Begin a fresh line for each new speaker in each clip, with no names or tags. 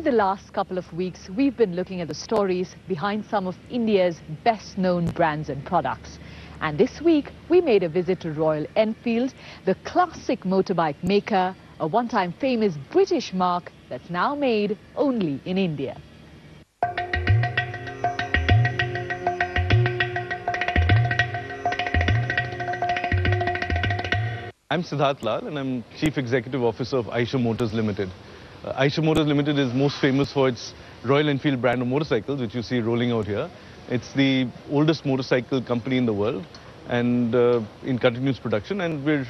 Over the last couple of weeks, we've been looking at the stories behind some of India's best-known brands and products. And this week, we made a visit to Royal Enfield, the classic motorbike maker, a one-time famous British marque that's now made only in India.
I'm Siddharth Lal and I'm Chief Executive Officer of Eicher Motors Limited. Eicher Motors Limited is most famous for its Royal Enfield brand of motorcycles, which you see rolling out here. It's the oldest motorcycle company in the world and in continuous production, and we're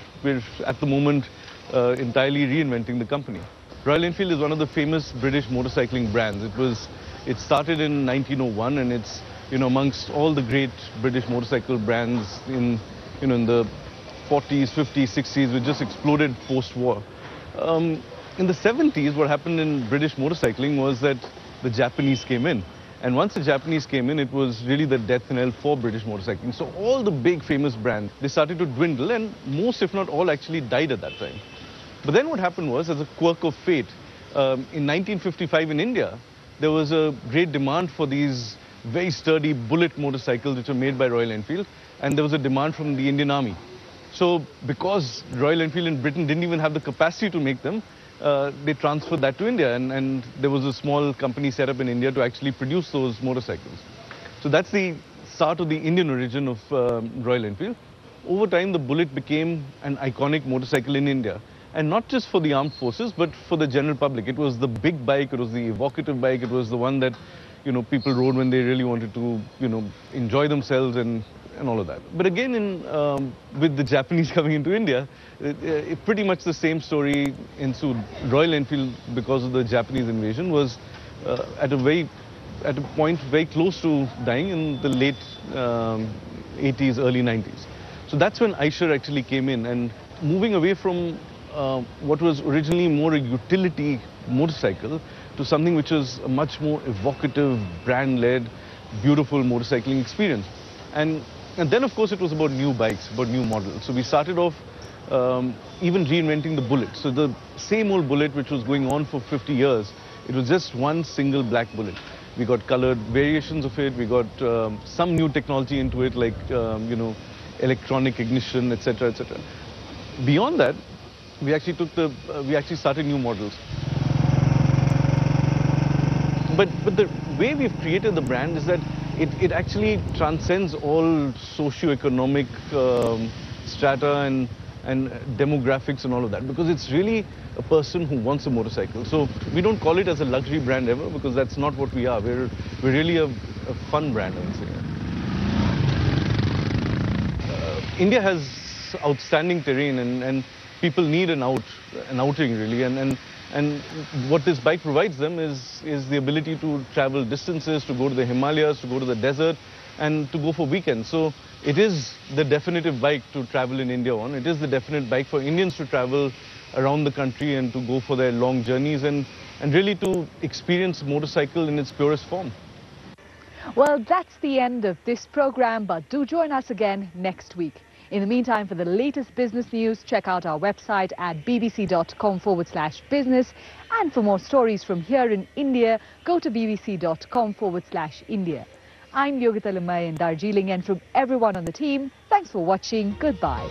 at the moment entirely reinventing the company. Royal Enfield is one of the famous British motorcycling brands. It started in 1901 and it's amongst all the great British motorcycle brands in the 40s, 50s, 60s, which just exploded post-war. In the 70s, what happened in British motorcycling was that the Japanese came in. And once the Japanese came in, it was really the death knell for British motorcycling. So all the big famous brands, they started to dwindle, and most, if not all, actually died at that time. But then what happened was, as a quirk of fate, in 1955 in India, there was a great demand for these very sturdy bullet motorcycles which were made by Royal Enfield, and there was a demand from the Indian Army. So because Royal Enfield in Britain didn't even have the capacity to make them, they transferred that to India, and there was a small company set up in India to actually produce those motorcycles. So that's the start of the Indian origin of Royal Enfield. Over time, the Bullet became an iconic motorcycle in India, and not just for the armed forces, but for the general public. It was the big bike, it was the evocative bike, it was the one that people rode when they really wanted to enjoy themselves and all of that. But again, with the Japanese coming into India, pretty much the same story ensued. Royal Enfield, because of the Japanese invasion, was at a point very close to dying in the late 80s, early 90s. So that's when Eicher actually came in, and moving away from what was originally more a utility motorcycle to something which was a much more evocative, brand-led, beautiful motorcycling experience. And then, of course, it was about new bikes, about new models. So we started off even reinventing the Bullet. So the same old Bullet, which was going on for 50 years, it was just one single black Bullet. We got colored variations of it. We got some new technology into it, like electronic ignition, etc., etc. Beyond that, we actually started new models. But the way we've created the brand is that it actually transcends all socio-economic strata and demographics and all of that, because it's really a person who wants a motorcycle. So we don't call it as a luxury brand ever, because that's not what we are. We're really a fun brand, I would say. India has outstanding terrain, and people need an outing really, and what this bike provides them is the ability to travel distances, to go to the Himalayas, to go to the desert, and to go for weekends. So it is the definitive bike to travel in India on. It is the definite bike for Indians to travel around the country and to go for their long journeys and really to experience motorcycle in its purest form.
Well, that's the end of this program, but do join us again next week. In the meantime, for the latest business news, check out our website at bbc.com/business. And for more stories from here in India, go to bbc.com/India. I'm Yogita Limay in Darjeeling, and from everyone on the team, thanks for watching. Goodbye.